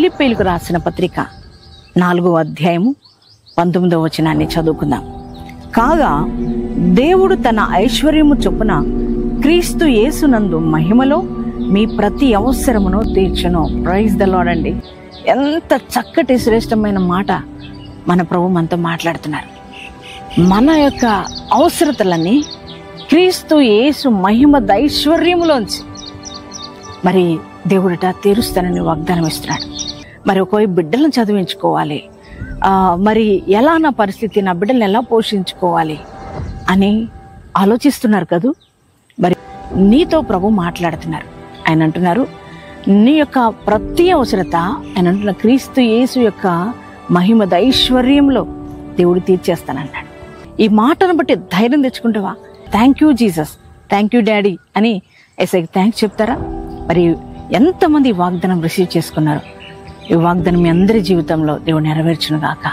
ఫిలిప్పీయులకు రాసిన పత్రిక 4వ అధ్యాయము 19వ వచనాన్ని చదువుకుందాం. కాగా దేవుడు తన ఐశ్వర్యము చొప్పున క్రీస్తు యేసునందు మహిమలో మీ ప్రతి అవసరమును తీర్చును. ప్రైజ్ ద లార్డ్ అండి. ఎంత చక్కటి శ్రేష్టమైన మాట మన ప్రభు మనతో మాట్లాడుతున్నారు. మన యొక్క అవసరతలన్నీ క్రీస్తు యేసు మహిమ దైశ్వర్యములోంచి మరి దేవుడట తీరుస్తానని వాగ్దానం ఇస్తున్నాడు. మరి ఒకవైపు బిడ్డలను చదివించుకోవాలి, మరి ఎలా నా పరిస్థితి, నా బిడ్డలను ఎలా పోషించుకోవాలి అని ఆలోచిస్తున్నారు కదూ. మరి నీతో ప్రభు మాట్లాడుతున్నారు. ఆయన అంటున్నారు, నీ యొక్క ప్రతి అవసరత ఆయన అంటున్న క్రీస్తు యేసు యొక్క మహిమ దైశ్వర్యంలో దేవుడు తీర్చేస్తానన్నాడు. ఈ మాటను బట్టి ధైర్యం తెచ్చుకుంటావా? Thank you Jesus, thank you daddy అని ఎస్ఐకి థ్యాంక్స్ చెప్తారా? మరి ఎంతమంది వాగ్దానం రిసీవ్ చేసుకున్నారు? ఈ వాగ్దానం మీ అందరి జీవితంలో దేవుడు నెరవేర్చును గాక.